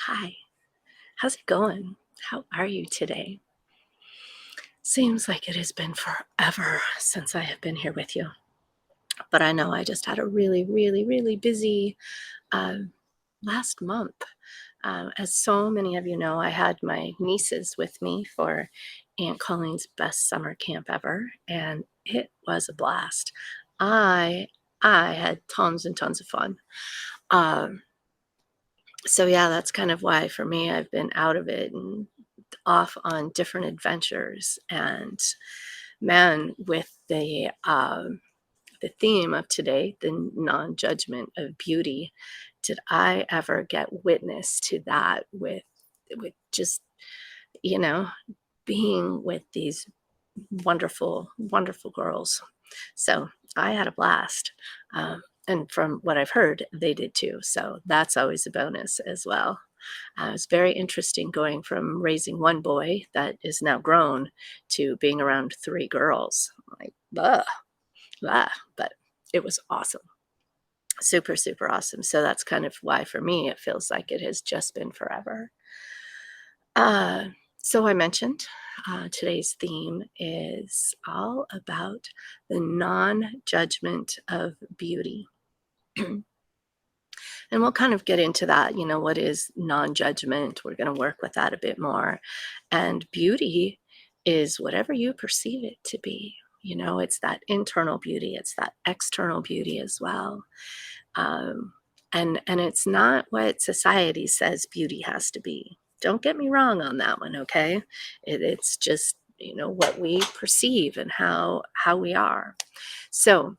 Hi, how's it going? How are you today? Seems like it has been forever since I have been here with you, but I know I just had a really, really, really busy um, last month. As so many of you know, I had my nieces with me for Aunt Colleen's best summer camp ever, and it was a blast. I I had tons and tons of fun. Um, so yeah, that's kind of why for me I've been out of it and off on different adventures. And man, with the theme of today, the non-judgment of beauty, did I ever get witness to that with just, you know, being with these wonderful, wonderful girls. So I had a blast. And from what I've heard, they did too. So that's always a bonus as well. It's very interesting going from raising one boy that is now grown to being around three girls. Like, blah, blah, but it was awesome. Super, super awesome. So that's kind of why for me it feels like it has just been forever. Uh, so I mentioned today's theme is all about the non judgment of beauty. And we'll kind of get into that, what is non-judgment? We're going to work with that a bit more. And beauty is whatever you perceive it to be. It's that internal beauty, it's that external beauty as well. Um, and it's not what society says beauty has to be. Don't get me wrong on that one, okay? It's just what we perceive and how we are. So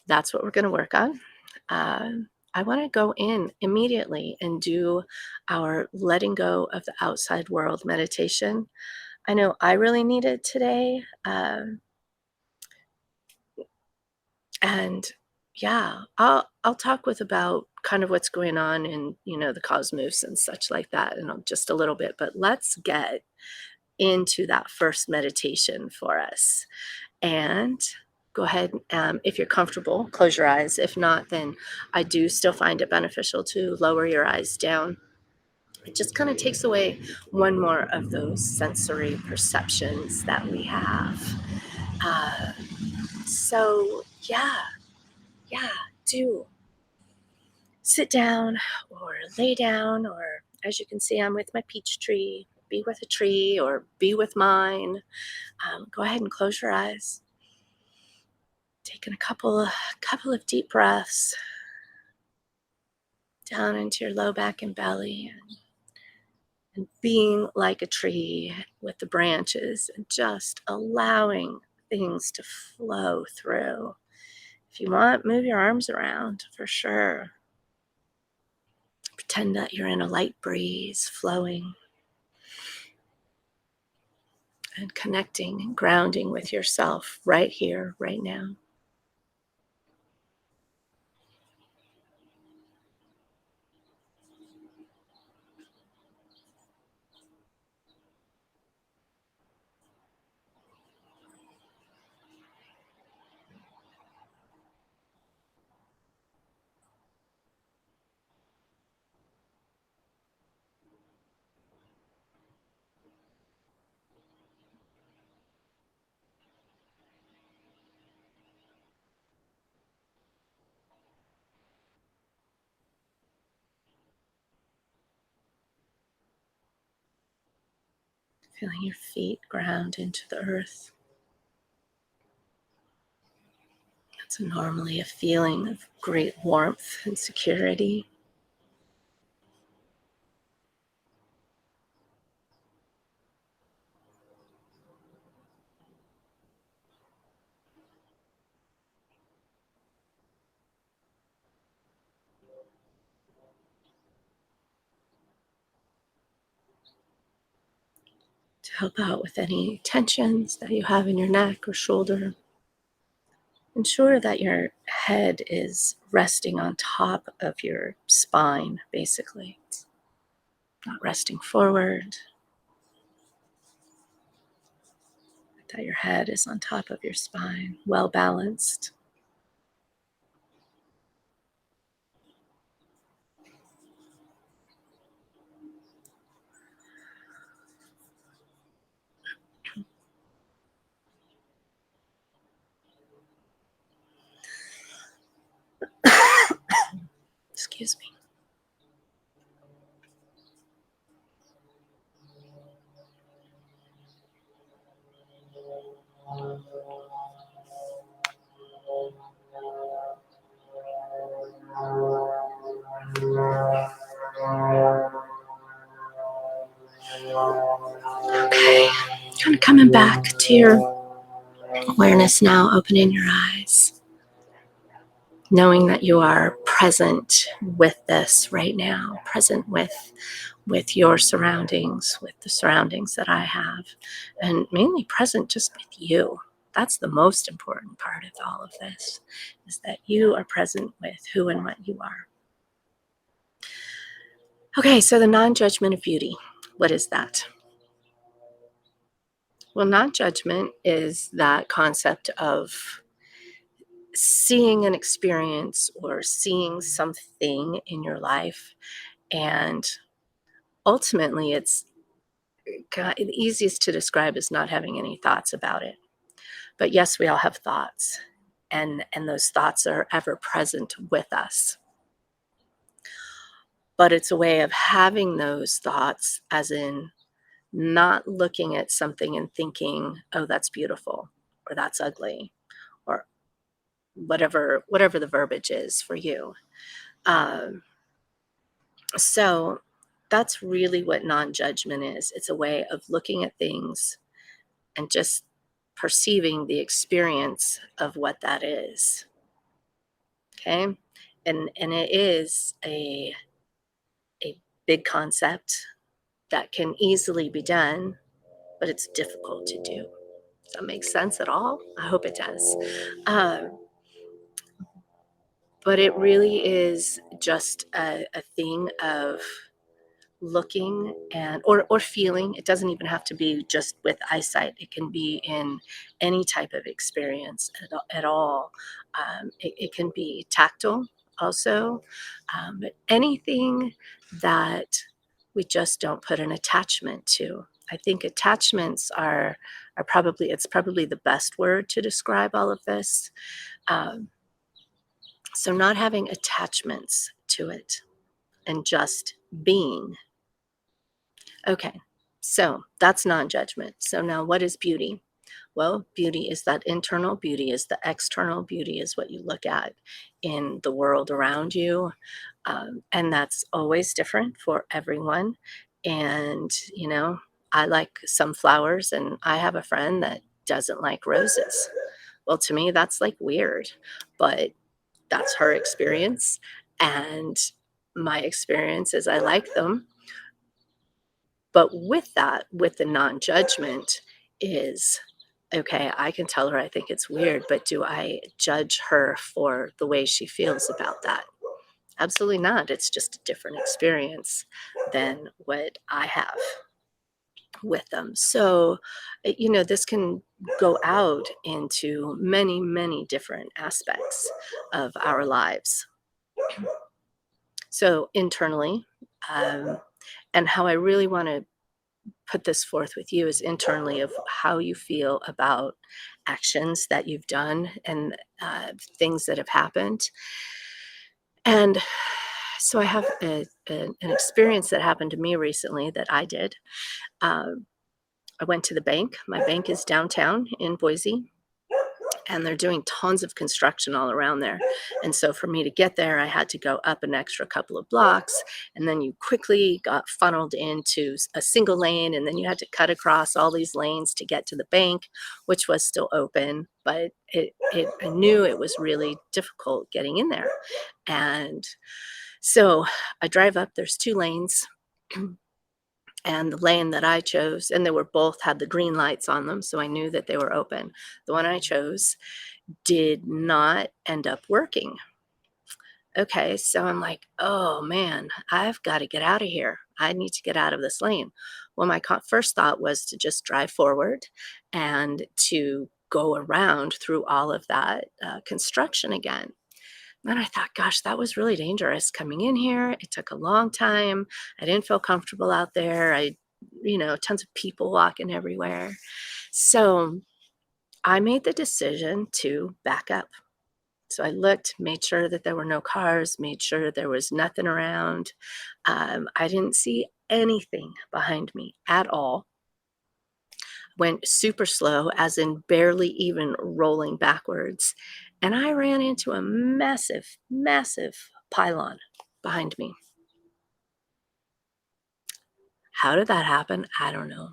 that's what we're going to work on. I want to go in immediately and do our letting go of the outside world meditation. I know I really need it today. And yeah, I'll talk with about kind of what's going on in, the cosmos and such like that in just a little bit. But let's get into that first meditation for us. And go ahead, if you're comfortable, close your eyes. If not, then I do still find it beneficial to lower your eyes down. It just kind of takes away one more of those sensory perceptions that we have. Uh, so, yeah, do sit down or lay down, or as you can see, I'm with my peach tree. Be with a tree or be with mine. Go ahead and close your eyes. Taking a couple of deep breaths down into your low back and belly, and being like a tree with the branches and just allowing things to flow through. If you want, move your arms around for sure. Pretend that you're in a light breeze flowing and connecting and grounding with yourself right here, right now. Feeling your feet ground into the earth. It's normally a feeling of great warmth and security. To help out with any tensions that you have in your neck or shoulder, ensure that your head is resting on top of your spine, basically. It's not resting forward, that your head is on top of your spine, well balanced. Excuse me. Okay. Kind of coming back to your awareness now, opening your eyes, knowing that you are present with this right now, present with your surroundings, with the surroundings that I have, and mainly present just with you. That's the most important part of all of this, is that you are present with who and what you are. Okay, so the non-judgment of beauty. What is that? Well, non-judgment is that concept of seeing an experience or seeing something in your life, and ultimately it's the easiest to describe as not having any thoughts about it. But yes, we all have thoughts, and those thoughts are ever present with us. But it's a way of having those thoughts, as in not looking at something and thinking, "Oh, that's beautiful," or "That's ugly," or whatever the verbiage is for you. Um, so that's really what non-judgment is. It's a way of looking at things and just perceiving the experience of what that is. Okay. And it is a big concept that can easily be done, but it's difficult to do. Does that make sense at all? I hope it does. Um, but it really is just a thing of looking and or feeling. It doesn't even have to be just with eyesight. It can be in any type of experience at all. It can be tactile also, but anything that we just don't put an attachment to. I think attachments are probably, it's probably the best word to describe all of this. um, so not having attachments to it and just being. Okay, so that's non-judgment. So now what is beauty? Well, beauty is that internal, beauty is the external, beauty is what you look at in the world around you. And that's always different for everyone. And, I like some flowers, and I have a friend that doesn't like roses. Well, to me, that's like weird, but that's her experience. And my experience is I like them. But with that, with the non-judgment is, okay, I can tell her I think it's weird, but do I judge her for the way she feels about that? Absolutely not. It's just a different experience than what I have with them. So, this can go out into many, many different aspects of our lives. So, internally, um, and how I really want to put this forth with you is internally of how you feel about actions that you've done and things that have happened. And so I have an experience that happened to me recently that I did. Um, I went to the bank. My bank is downtown in Boise, and they're doing tons of construction all around there. And so for me to get there, I had to go up an extra couple of blocks, and then you quickly got funneled into a single lane, and then you had to cut across all these lanes to get to the bank, which was still open, but I knew it was really difficult getting in there. And so I drive up, there's two lanes. And the lane that I chose, and they were both had the green lights on them, so I knew that they were open. The one I chose did not end up working. Okay, so I'm like, "Oh, man, I've gotta get out of here. I need to get out of this lane." Well, my first thought was to just drive forward and to go around through all of that, construction again. Then I thought, "Gosh, that was really dangerous coming in here. It took a long time. I didn't feel comfortable out there. Tons of people walking everywhere." So I made the decision to back up, So I looked, made sure that there were no cars, made sure there was nothing around. I didn't see anything behind me at all. Went super slow, as in barely even rolling backwards. And I ran into a massive, massive pylon behind me. How did that happen? I don't know.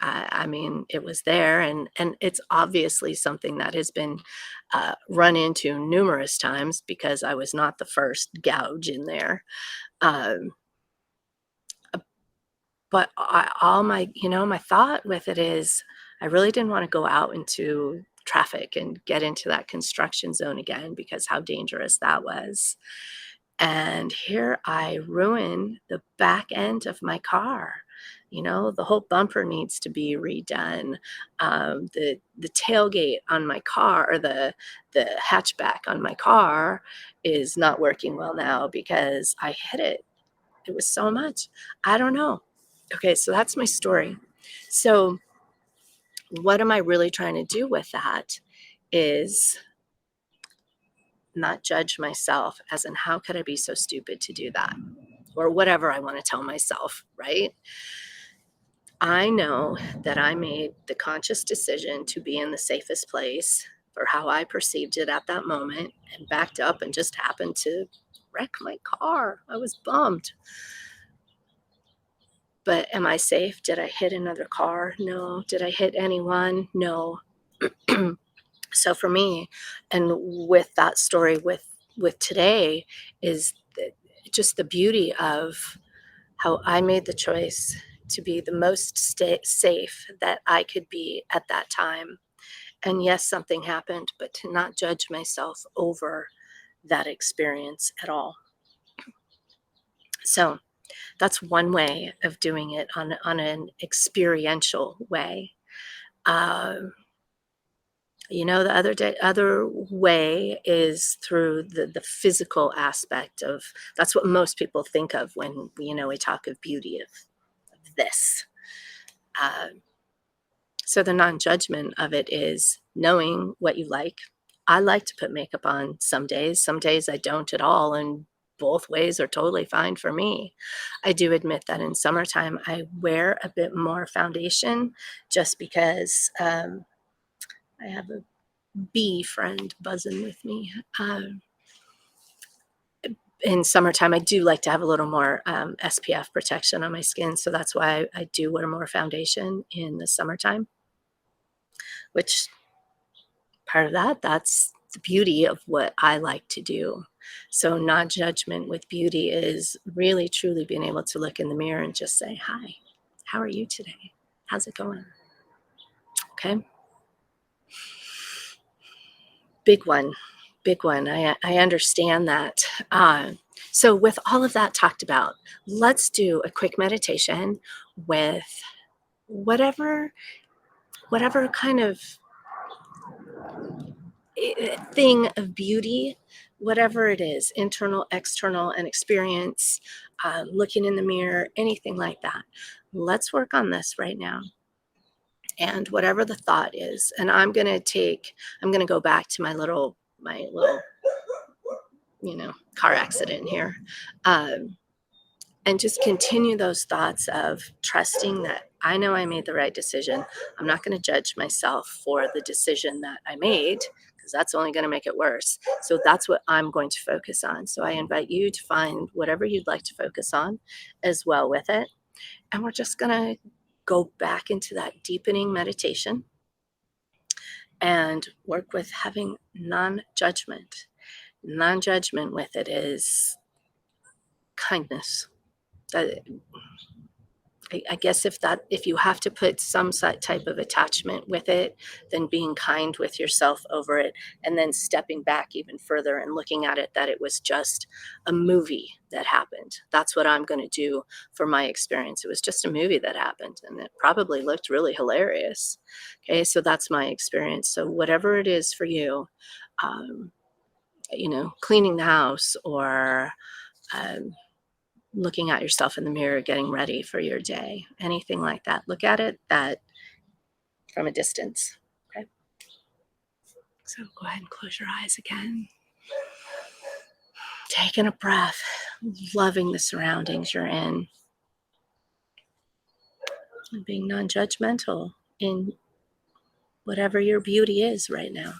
I mean, it was there, and it's obviously something that has been run into numerous times because I was not the first gouge in there. Um, but all my, my thought with it is, I really didn't want to go out into traffic and get into that construction zone again because how dangerous that was. And here I ruin the back end of my car. The whole bumper needs to be redone. The tailgate on my car, or the hatchback on my car, is not working well now because I hit it. It was so much. I don't know. Okay, so that's my story. So what am I really trying to do with that is not judge myself, as in how could I be so stupid to do that? Or whatever I want to tell myself, right? I know that I made the conscious decision to be in the safest place for how I perceived it at that moment, and backed up and just happened to wreck my car. I was bummed. But am I safe? Did I hit another car? No. Did I hit anyone? No. So for me, and with that story, with today, is just the beauty of how I made the choice to be the most safe that I could be at that time. And yes, something happened, but to not judge myself over that experience at all. So that's one way of doing it, on an experiential way. Um, the other way is through the physical aspect of, that's what most people think of when we talk of beauty, of this. Um, So the non-judgment of it is knowing what you like. I like to put makeup on some days. Some days I don't at all, and both ways are totally fine for me. I do admit that in summertime I wear a bit more foundation just because I have a bee friend buzzing with me. In summertime, I do like to have a little more SPF protection on my skin, so that's why I do wear more foundation in the summertime, which part of that's the beauty of what I like to do. So non-judgment with beauty is really truly being able to look in the mirror and just say, "Hi, how are you today? How's it going?" Okay? Big one. Big one. I understand that. So with all of that talked about, let's do a quick meditation with whatever kind of thing of beauty, whatever it is, internal, external, an experience, looking in the mirror, anything like that. Let's work on this right now. And whatever the thought is, and I'm going to go back to my little, car accident here. Um, and just continue those thoughts of trusting that I know I made the right decision. I'm not going to judge myself for the decision that I made, because that's only going to make it worse. So that's what I'm going to focus on. So I invite you to find whatever you'd like to focus on as well with it. And we're just going to go back into that deepening meditation and work with having non judgment. Non judgment with it is kindness. That I guess if you have to put some type of attachment with it, then being kind with yourself over it, and then stepping back even further and looking at it that it was just a movie that happened. That's what I'm going to do for my experience. It was just a movie that happened, and it probably looked really hilarious. Okay, so that's my experience. So whatever it is for you, um, cleaning the house, or um, looking at yourself in the mirror, getting ready for your day, anything like that. Look at it that from a distance. Okay. So go ahead and close your eyes again. taking a breath, loving the surroundings you're in, and being non judgmental in whatever your beauty is right now.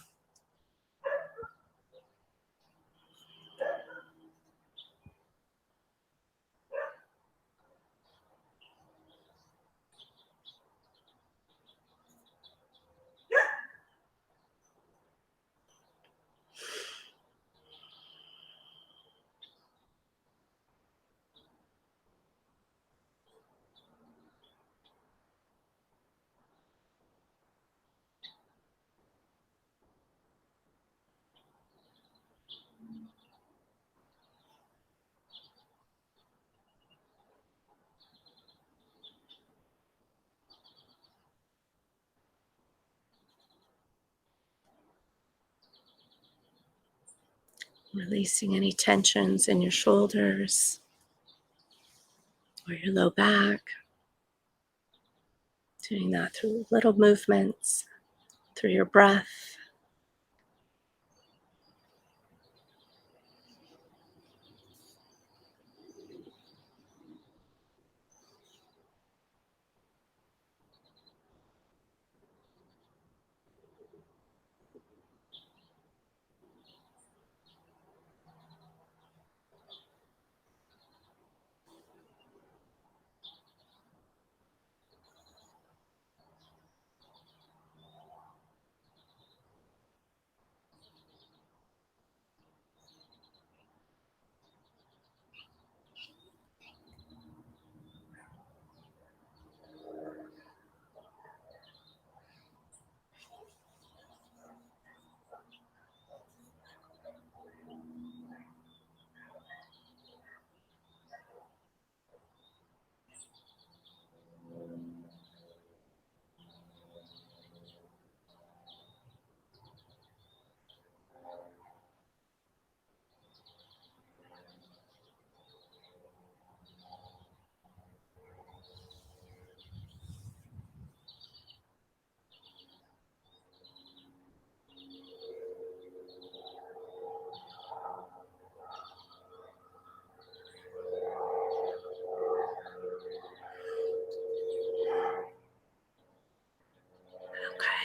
Releasing any tensions in your shoulders or your low back. Doing that through little movements, through your breath.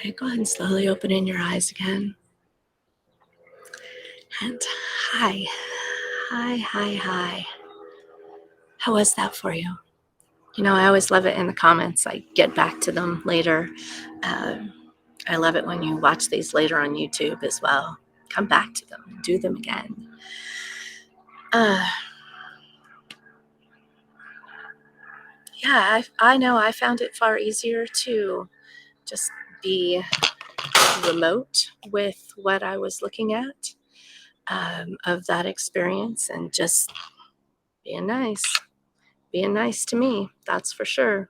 Okay, go ahead and slowly open your eyes again. And hi, hi. How was that for you? I always love it in the comments. I get back to them later. Um, I love it when you watch these later on YouTube as well. Come back to them, do them again. Uh, yeah, I know I found it far easier to just be remote with what I was looking at of that experience and just being nice to me, that's for sure.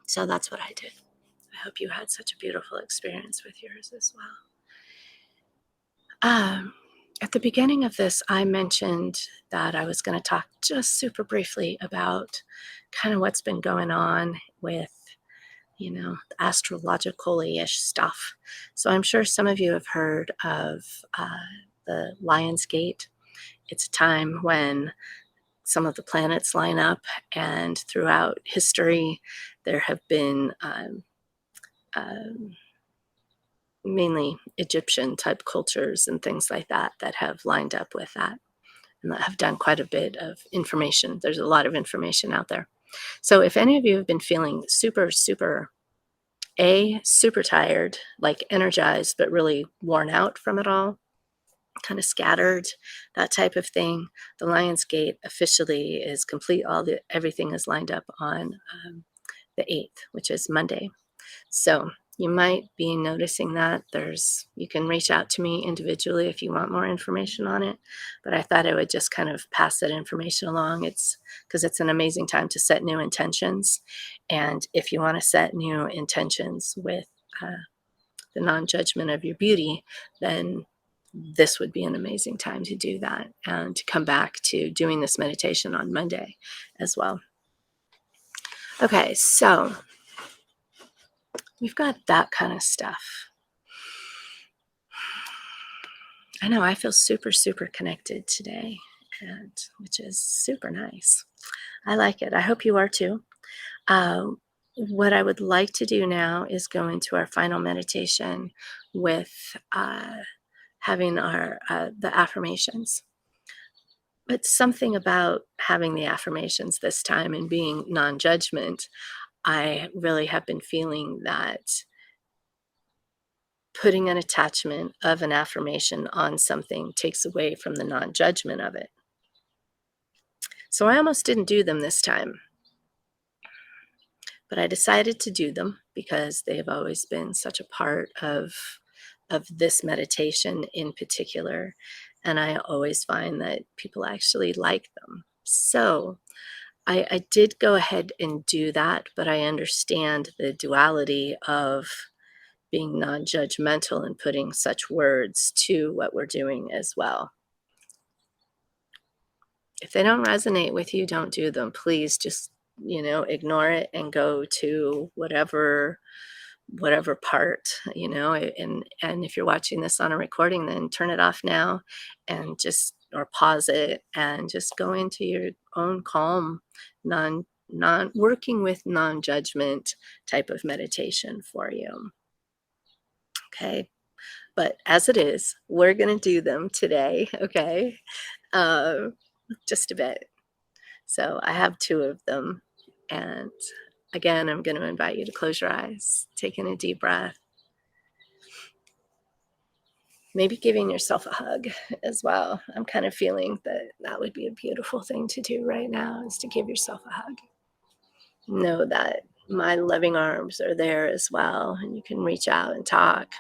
So that's what I did. I hope you had such a beautiful experience with yours as well. Um, at the beginning of this, I mentioned that I was going to talk just super briefly about kind of what's been going on with, astrologically ish stuff. So I'm sure some of you have heard of the Lion's Gate. It's a time when some of the planets line up, and throughout history, there have been um, mainly Egyptian type cultures and things like that that have lined up with that and that have done quite a bit of information. There's a lot of information out there. So if any of you have been feeling super tired, like energized, but really worn out from it all, kind of scattered, that type of thing, the Lion's Gate officially is complete. Everything is lined up on the 8th, which is Monday. So you might be noticing that you can reach out to me individually if you want more information on it, but I thought I would just kind of pass that information along. It's because it's an amazing time to set new intentions. And if you want to set new intentions with the non-judgment of your beauty, then this would be an amazing time to do that and to come back to doing this meditation on Monday as well. Okay, so we've got that kind of stuff. I know I feel super, super connected today, and which is super nice. I like it. I hope you are too. Um, what I would like to do now is go into our final meditation with having our the affirmations. But something about having the affirmations this time and being non-judgment, I really have been feeling that putting an attachment of an affirmation on something takes away from the non-judgment of it. So I almost didn't do them this time, but I decided to do them because they have always been such a part of this meditation in particular, and I always find that people actually like them. So I did go ahead and do that, but I understand the duality of being non-judgmental and putting such words to what we're doing as well. If they don't resonate with you, don't do them. Please just, ignore it and go to whatever part, and if you're watching this on a recording, then turn it off now and just or pause it and just go into your own calm, non working with non-judgment type of meditation for you. Okay. But as it is, we're going to do them today. Okay. Uh, just a bit. So I have two of them. And again, I'm going to invite you to close your eyes, take in a deep breath, maybe giving yourself a hug as well. I'm kind of feeling that that would be a beautiful thing to do right now is to give yourself a hug. Know that my loving arms are there as well, and you can reach out and talk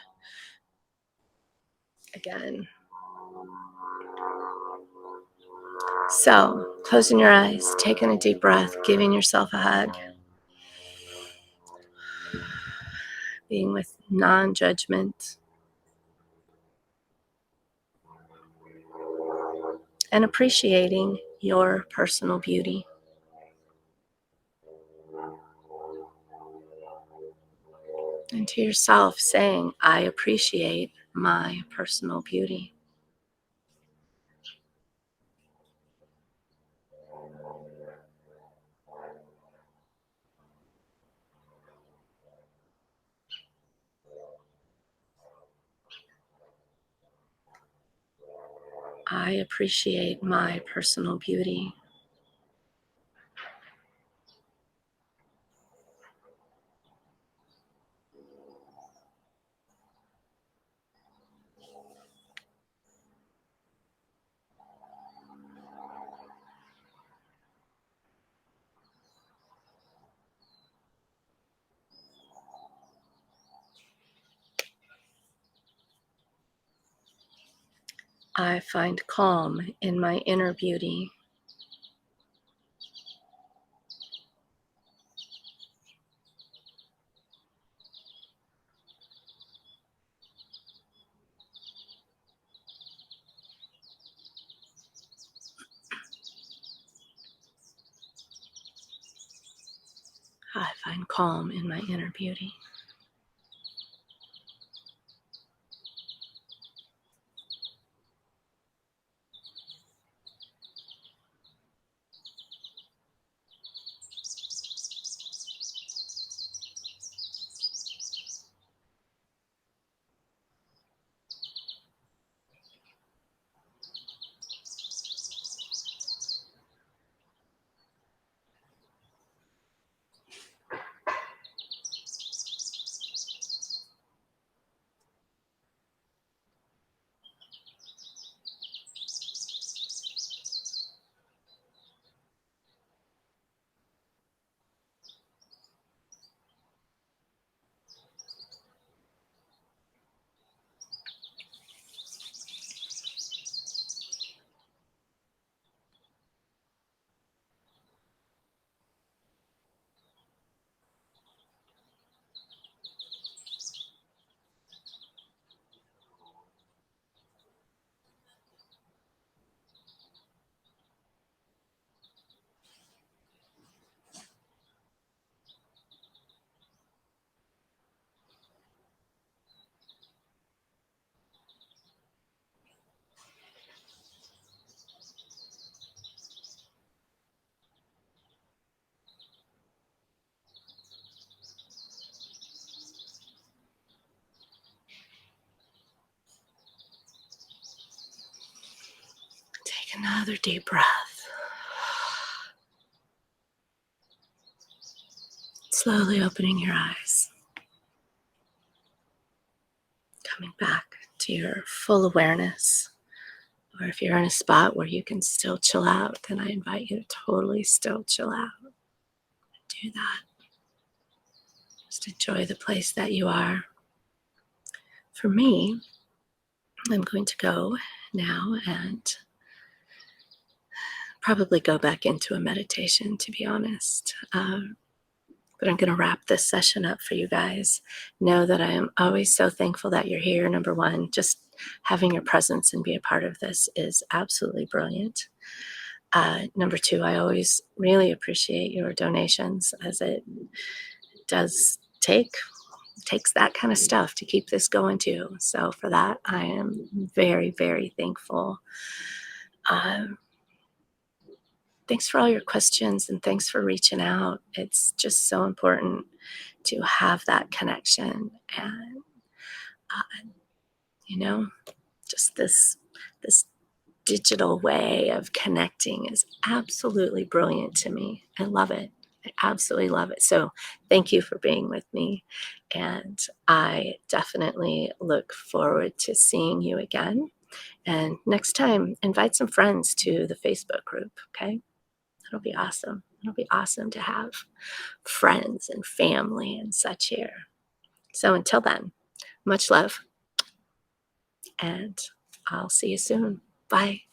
again. So, closing your eyes, taking a deep breath, giving yourself a hug, being with non judgment, and appreciating your personal beauty. And to yourself, saying, I appreciate my personal beauty. I appreciate my personal beauty. I find calm in my inner beauty. I find calm in my inner beauty. Take another deep breath. Slowly opening your eyes. Coming back to your full awareness. Or if you're in a spot where you can still chill out, then I invite you to totally still chill out. Do that. Just enjoy the place that you are. For me, I'm going to go now and probably go back into a meditation, to be honest. But I'm going to wrap this session up for you guys. Know that I am always so thankful that you're here. Number one, just having your presence and be a part of this is absolutely brilliant. Number two, I always really appreciate your donations, as it does takes that kind of stuff to keep this going too. So for that, I am very, very thankful. Um, Thanks for all your questions and thanks for reaching out. It's just so important to have that connection, and you know, just this digital way of connecting is absolutely brilliant to me. I love it. I absolutely love it. So thank you for being with me. And I definitely look forward to seeing you again. And next time, invite some friends to the Facebook group, okay? It'll be awesome. It'll be awesome to have friends and family and such here. So until then, much love, and I'll see you soon. Bye.